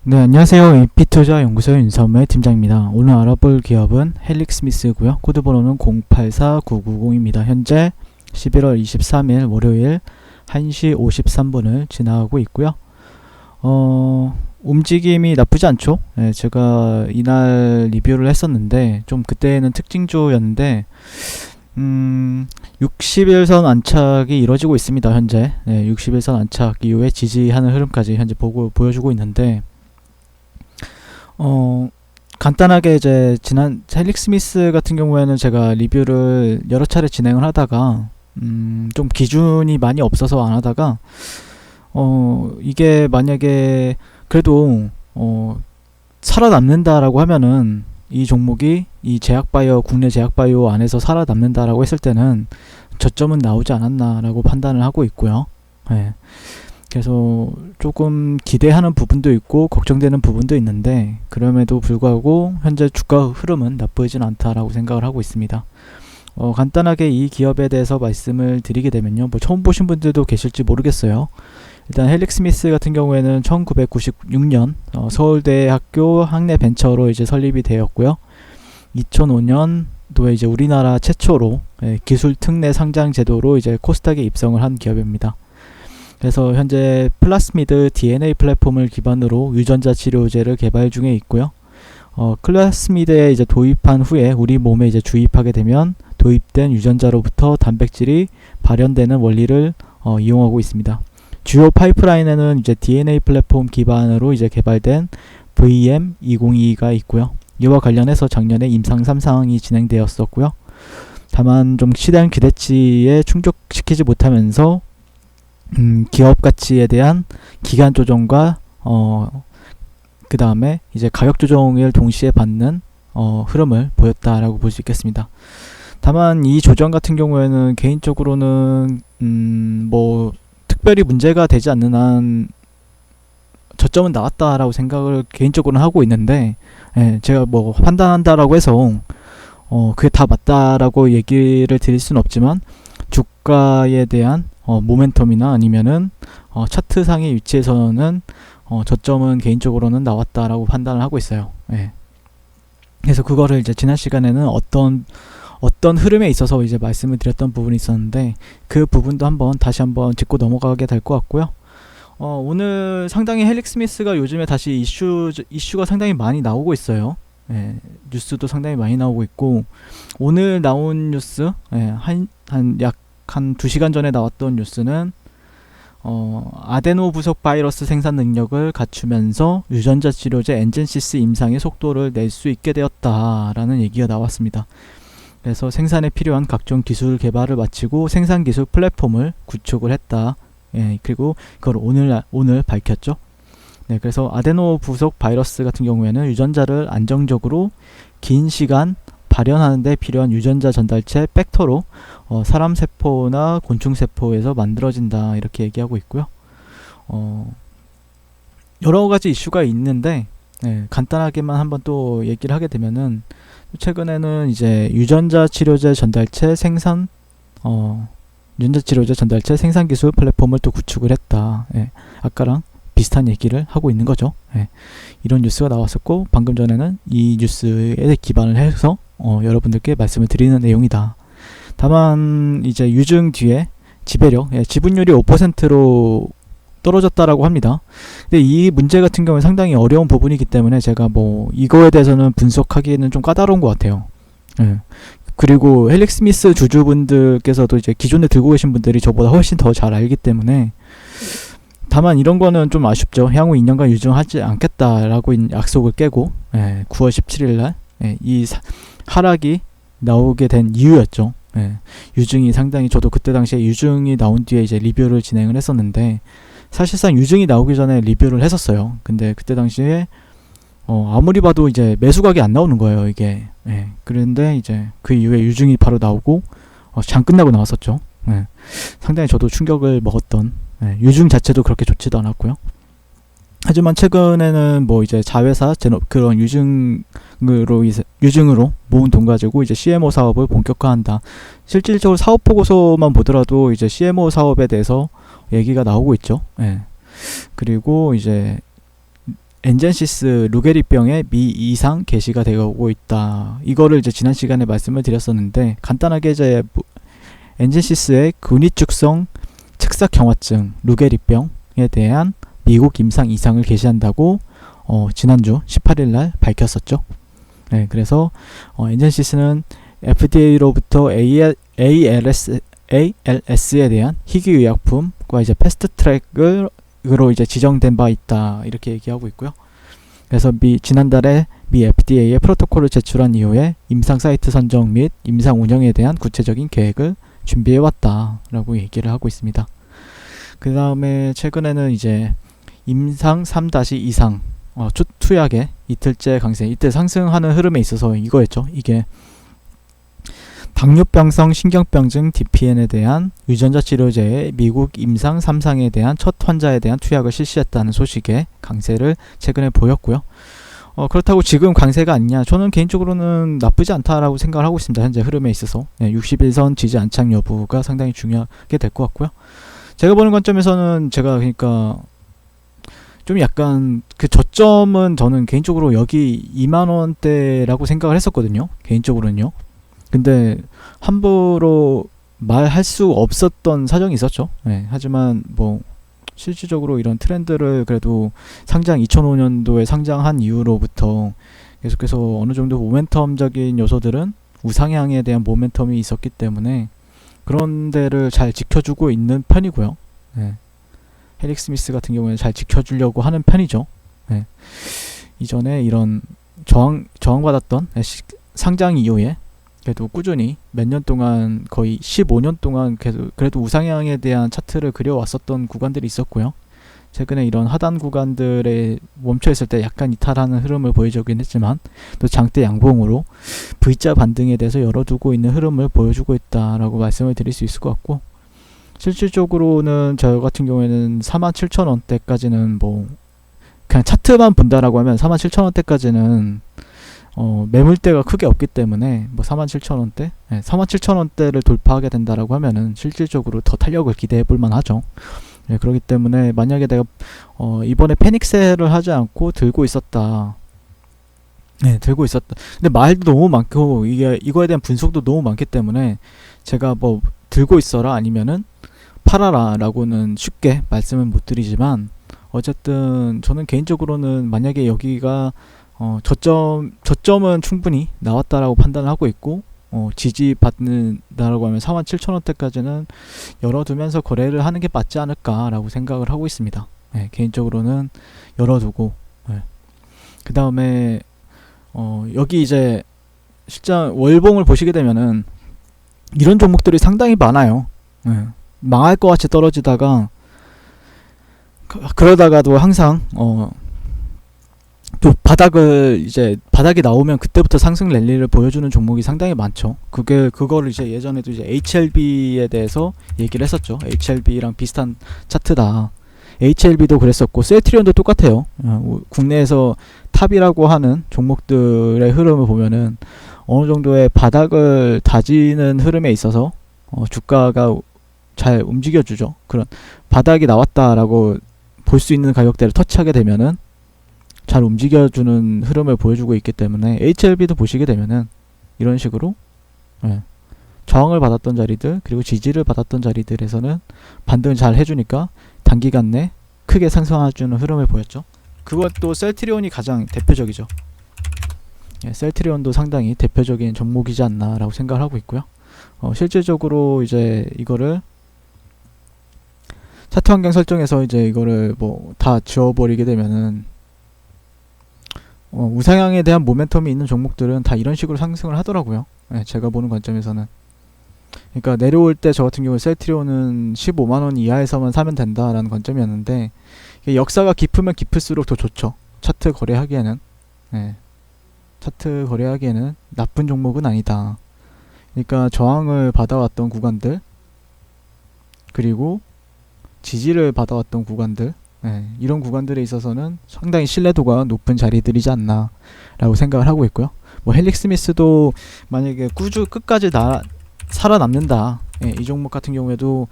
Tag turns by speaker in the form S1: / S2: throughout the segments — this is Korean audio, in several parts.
S1: 네, 안녕하세요. EP투자 연구소 윤선의 팀장입니다. 오늘 알아볼 기업은 헬릭스미스고요. 코드번호는 084990입니다. 현재 11월 23일 월요일 1시 53분을 지나가고 있고요. 움직임이 나쁘지 않죠. 네, 제가 이날 리뷰를 했었는데 좀 그때는 특징주였는데 60일선 안착이 이뤄지고 있습니다. 현재 60일선 안착 이후에 지지하는 흐름까지 현재 보여주고 있는데 간단하게 이제 지난 헬릭스미스 같은 경우에는 제가 리뷰를 여러 차례 진행을 하다가 좀 기준이 많이 없어서 안 하다가 이게 만약에 그래도 살아남는다라고 하면은 이 종목이 이 제약바이오 국내 제약바이오 안에서 살아남는다라고 했을 때는 저점은 나오지 않았나라고 판단을 하고 있고요. 네. 그래서 조금 기대하는 부분도 있고 걱정되는 부분도 있는데 그럼에도 불구하고 현재 주가 흐름은 나쁘진 않다라고 생각을 하고 있습니다. 간단하게 이 기업에 대해서 말씀을 드리게 되면요, 뭐 처음 보신 분들도 계실지 모르겠어요. 일단 헬릭스미스 같은 경우에는 1996년 서울대학교 학내 벤처로 이제 설립이 되었고요. 2005년도에 이제 우리나라 최초로 기술 특례 상장 제도로 이제 코스닥에 입성을 한 기업입니다. 그래서 현재 플라스미드 DNA 플랫폼을 기반으로 유전자 치료제를 개발 중에 있고요. 플라스미드에 이제 도입한 후에 우리 몸에 이제 주입하게 되면 도입된 유전자로부터 단백질이 발현되는 원리를 이용하고 있습니다. 주요 파이프라인에는 이제 DNA 플랫폼 기반으로 이제 개발된 VM202가 있고요. 이와 관련해서 작년에 임상 3상이 진행되었었고요. 다만 좀 시장 기대치에 충족시키지 못하면서 기업 가치에 대한 기간 조정과 그 다음에 이제 가격 조정을 동시에 받는 흐름을 보였다라고 볼 수 있겠습니다. 다만 이 조정 같은 경우에는 개인적으로는 뭐 특별히 문제가 되지 않는 한 저점은 나왔다라고 생각을 개인적으로는 하고 있는데, 제가 뭐 판단한다라고 해서 그게 다 맞다라고 얘기를 드릴 수는 없지만 주가에 대한 모멘텀이나 아니면은 차트상의 위치에서는 저점은 개인적으로는 나왔다라고 판단을 하고 있어요. 그래서 그거를 이제 지난 시간에는 어떤 흐름에 있어서 이제 말씀을 드렸던 부분이 있었는데 그 부분도 다시 한번 짚고 넘어가게 될 것 같고요. 오늘 상당히 헬릭스미스가 요즘에 다시 이슈가 상당히 많이 나오고 있어요. 뉴스도 상당히 많이 나오고 있고, 오늘 나온 뉴스 한 2시간 전에 나왔던 뉴스는 아데노 부속 바이러스 생산 능력을 갖추면서 유전자 치료제 엔젠시스 임상의 속도를 낼 수 있게 되었다라는 얘기가 나왔습니다. 그래서 생산에 필요한 각종 기술 개발을 마치고 생산 기술 플랫폼을 구축을 했다. 그리고 그걸 오늘 밝혔죠. 그래서 아데노 부속 바이러스 같은 경우에는 유전자를 안정적으로 긴 시간 발현하는 데 필요한 유전자 전달체 팩터로 사람 세포나 곤충 세포에서 만들어진다, 이렇게 얘기하고 있고요. 여러 가지 이슈가 있는데 간단하게만 한번 또 얘기를 하게 되면은, 최근에는 이제 유전자 치료제 전달체 생산 기술 플랫폼을 또 구축을 했다. 아까랑 비슷한 얘기를 하고 있는 거죠. 이런 뉴스가 나왔었고, 방금 전에는 이 뉴스에 기반을 해서 여러분들께 말씀을 드리는 내용이다. 다만 이제 유증 뒤에 지배력, 지분율이 5%로 떨어졌다라고 합니다. 근데 이 문제 같은 경우는 상당히 어려운 부분이기 때문에 제가 뭐 이거에 대해서는 분석하기에는 좀 까다로운 것 같아요. 그리고 헬릭스미스 주주분들께서도 이제 기존에 들고 계신 분들이 저보다 훨씬 더 잘 알기 때문에, 다만 이런 거는 좀 아쉽죠. 향후 2년간 유증하지 않겠다라고 약속을 깨고 9월 17일날 이 하락이 나오게 된 이유였죠. 유증이 상당히, 저도 그때 당시에 유증이 나온 뒤에 이제 리뷰를 진행을 했었는데, 사실상 유증이 나오기 전에 리뷰를 했었어요. 근데 그때 당시에 아무리 봐도 이제 매수각이 안 나오는 거예요, 이게. 그런데 이제 그 이후에 유증이 바로 나오고 장 끝나고 나왔었죠. 상당히 저도 충격을 먹었던, 유증 자체도 그렇게 좋지도 않았고요. 하지만 최근에는 뭐 이제 자회사 그런 유증으로 모은 돈 가지고 이제 CMO 사업을 본격화한다. 실질적으로 사업 보고서만 보더라도 이제 CMO 사업에 대해서 얘기가 나오고 있죠. 그리고 이제 엔젠시스 루게리병의 미 이상 개시가 되고 있다. 이거를 이제 지난 시간에 말씀을 드렸었는데, 간단하게 이제 엔젠시스의 근위축성 측사경화증 루게리병에 대한 미국 임상 이상을 개시한다고 지난주 18일날 밝혔었죠. 네, 그래서 엔젠시스는 FDA로부터 ALS에 대한 희귀의약품과 이제 패스트트랙으로 이제 지정된 바 있다, 이렇게 얘기하고 있고요. 그래서 지난달에 미 FDA에 프로토콜을 제출한 이후에 임상 사이트 선정 및 임상 운영에 대한 구체적인 계획을 준비해왔다라고 얘기를 하고 있습니다. 그 다음에 최근에는 이제 임상 3-이상 투약의 이틀째 강세, 이때 상승하는 흐름에 있어서 이거였죠. 이게 당뇨병성 신경병증 DPN에 대한 유전자 치료제의 미국 임상 3상에 대한 첫 환자에 대한 투약을 실시했다는 소식에 강세를 최근에 보였고요. 그렇다고 지금 강세가 아니냐, 저는 개인적으로는 나쁘지 않다라고 생각을 하고 있습니다. 현재 흐름에 있어서 61선 지지 안착 여부가 상당히 중요하게 될 것 같고요. 제가 보는 관점에서는 제가 그러니까 좀 약간 그 저점은 저는 개인적으로 여기 2만원대라고 생각을 했었거든요. 개인적으로는요. 근데 함부로 말할 수 없었던 사정이 있었죠. 네, 하지만 뭐 실질적으로 이런 트렌드를 그래도 상장 2005년도에 상장한 이후로부터 계속해서 어느 정도 모멘텀적인 요소들은 우상향에 대한 모멘텀이 있었기 때문에 그런 데를 잘 지켜주고 있는 편이고요. 네. 헬릭 스미스 같은 경우에는 잘 지켜주려고 하는 편이죠. 네. 이전에 이런 저항받았던 상장 이후에 그래도 꾸준히 몇 년 동안, 거의 15년 동안 그래도 우상향에 대한 차트를 그려왔었던 구간들이 있었고요. 최근에 이런 하단 구간들에 멈춰있을 때 약간 이탈하는 흐름을 보여주긴 했지만 또 장대 양봉으로 V자 반등에 대해서 열어두고 있는 흐름을 보여주고 있다라고 말씀을 드릴 수 있을 것 같고, 실질적으로는 저 같은 경우에는 47,000원대까지는 뭐 그냥 차트만 본다라고 하면 47,000원대까지는 매물대가 크게 없기 때문에 뭐 47,000원대, 47,000원대를 돌파하게 된다라고 하면은 실질적으로 더 탄력을 기대해 볼 만하죠. 네, 그렇기 때문에 만약에 내가 이번에 패닉셀을 하지 않고 들고 있었다. 네, 들고 있었다. 근데 말도 너무 많고 이거에 대한 분석도 너무 많기 때문에 제가 뭐 들고 있어라 아니면은 팔아라 라고는 쉽게 말씀은 못 드리지만, 어쨌든 저는 개인적으로는 만약에 여기가 저점은 충분히 나왔다라고 판단을 하고 있고, 지지받는다라고 하면 47,000원대까지는 열어두면서 거래를 하는 게 맞지 않을까라고 생각을 하고 있습니다. 네, 개인적으로는 열어두고, 네. 그 다음에 여기 이제 실장 월봉을 보시게 되면은 이런 종목들이 상당히 많아요. 네. 망할 것 같이 떨어지다가 그러다가도 항상 또 바닥이 나오면 그때부터 상승 랠리를 보여주는 종목이 상당히 많죠. 그거를 이제 예전에도 이제 HLB에 대해서 얘기를 했었죠. HLB랑 비슷한 차트다. HLB도 그랬었고 셀트리온도 똑같아요. 국내에서 탑이라고 하는 종목들의 흐름을 보면은 어느 정도의 바닥을 다지는 흐름에 있어서 주가가 잘 움직여주죠. 그런 바닥이 나왔다라고 볼 수 있는 가격대를 터치하게 되면은 잘 움직여주는 흐름을 보여주고 있기 때문에 HLB도 보시게 되면은 이런 식으로 저항을 받았던 자리들 그리고 지지를 받았던 자리들에서는 반등을 잘 해주니까 단기간 내 크게 상승해주는 흐름을 보였죠. 그것도 셀트리온이 가장 대표적이죠. 셀트리온도 상당히 대표적인 종목이지 않나 라고 생각을 하고 있고요. 실질적으로 이제 이거를 차트 환경 설정에서 이제 이거를 뭐 다 지워버리게 되면은 우상향에 대한 모멘텀이 있는 종목들은 다 이런 식으로 상승을 하더라고요. 제가 보는 관점에서는. 그러니까 내려올 때 저 같은 경우 셀트리온은 15만원 이하에서만 사면 된다라는 관점이었는데, 역사가 깊으면 깊을수록 더 좋죠. 차트 거래하기에는. 차트 거래하기에는 나쁜 종목은 아니다. 그러니까 저항을 받아왔던 구간들 그리고 지지를 받아왔던 구간들, 이런 구간들에 있어서는 상당히 신뢰도가 높은 자리들이지 않나 라고 생각을 하고 있고요. 뭐 헬릭 스미스도 만약에 끝까지 살아남는다, 이 종목 같은 경우에도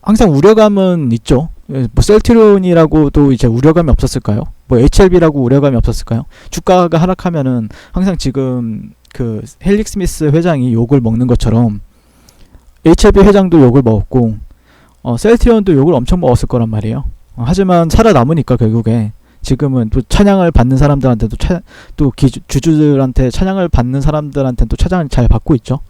S1: 항상 우려감은 있죠. 뭐 셀트리온이라고도 이제 우려감이 없었을까요? 뭐 HLB라고 우려감이 없었을까요? 주가가 하락하면은 항상 지금 그 헬릭 스미스 회장이 욕을 먹는 것처럼 HLB 회장도 욕을 먹었고 셀트리온도 욕을 엄청 먹었을 거란 말이에요. 하지만 살아남으니까 결국에 지금은 또 찬양을 받는 사람들한테도 또 주주들한테 찬양을 받는 사람들한테는 또 찬양을 잘 받고 있죠.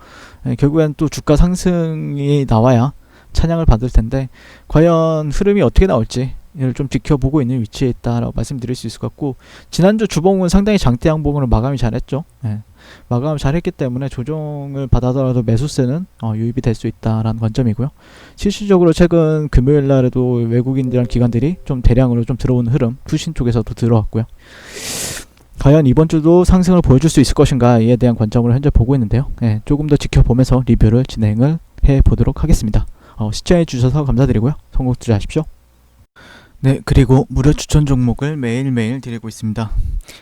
S1: 결국엔 또 주가 상승이 나와야 찬양을 받을 텐데 과연 흐름이 어떻게 나올지 이를 좀 지켜보고 있는 위치에 있다라고 말씀드릴 수 있을 것 같고, 지난주 주봉은 상당히 장대 양봉으로 마감이 잘했죠. 마감을 잘했기 때문에 조정을 받아더라도 매수세는 유입이 될 수 있다라는 관점이고요. 실질적으로 최근 금요일 날에도 외국인들이랑 기관들이 좀 대량으로 좀 들어오는 흐름, 투신 쪽에서도 들어왔고요. 과연 이번 주도 상승을 보여줄 수 있을 것인가에 대한 관점으로 현재 보고 있는데요. 조금 더 지켜보면서 리뷰를 진행을 해보도록 하겠습니다. 시청해 주셔서 감사드리고요. 성공 투자하십시오. 네, 그리고 무료 추천 종목을 매일매일 드리고 있습니다.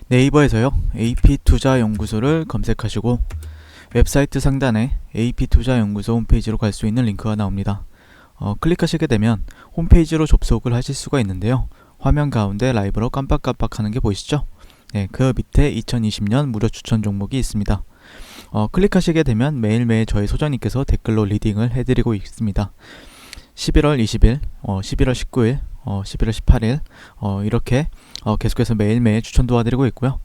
S1: 네이버에서요, AP투자연구소를 검색하시고 웹사이트 상단에 AP투자연구소 홈페이지로 갈 수 있는 링크가 나옵니다. 클릭하시게 되면 홈페이지로 접속을 하실 수가 있는데요. 화면 가운데 라이브로 깜빡깜빡 하는 게 보이시죠? 네, 그 밑에 2020년 무료 추천 종목이 있습니다. 클릭하시게 되면 매일매일 저희 소장님께서 댓글로 리딩을 해드리고 있습니다. 11월 20일, 11월 19일, 11월 18일 이렇게 계속해서 매일매일 추천 도와드리고 있고요.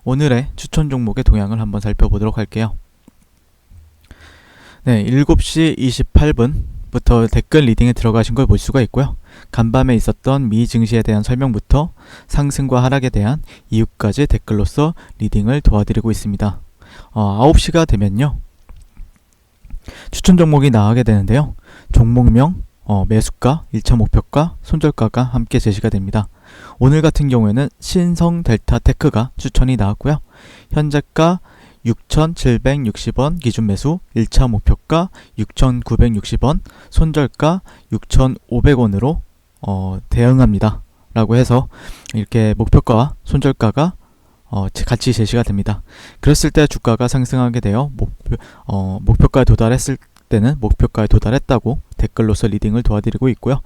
S1: 오늘의 추천 종목의 동향을 한번 살펴보도록 할게요. 네, 7시 28분부터 댓글 리딩에 들어가신 걸 볼 수가 있고요. 간밤에 있었던 미 증시에 대한 설명부터 상승과 하락에 대한 이유까지 댓글로서 리딩을 도와드리고 있습니다. 9시가 되면요, 추천 종목이 나가게 되는데요. 종목명, 매수가, 1차 목표가, 손절가가 함께 제시가 됩니다. 오늘 같은 경우에는 신성델타테크가 추천이 나왔고요. 현재가 6,760원 기준 매수, 1차 목표가 6,960원, 손절가 6,500원으로 대응합니다 라고 해서 이렇게 목표가와 손절가가 같이 제시가 됩니다. 그랬을 때 주가가 상승하게 되어 목표가에 도달했을 때는 목표가에 도달했다고 댓글로서 리딩을 도와드리고 있고요.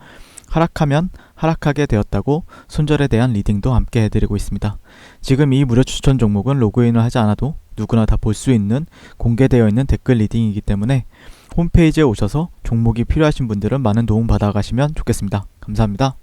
S1: 하락하면 하락하게 되었다고 손절에 대한 리딩도 함께 해드리고 있습니다. 지금 이 무료 추천 종목은 로그인을 하지 않아도 누구나 다 볼 수 있는 공개되어 있는 댓글 리딩이기 때문에 홈페이지에 오셔서 종목이 필요하신 분들은 많은 도움 받아가시면 좋겠습니다. 감사합니다.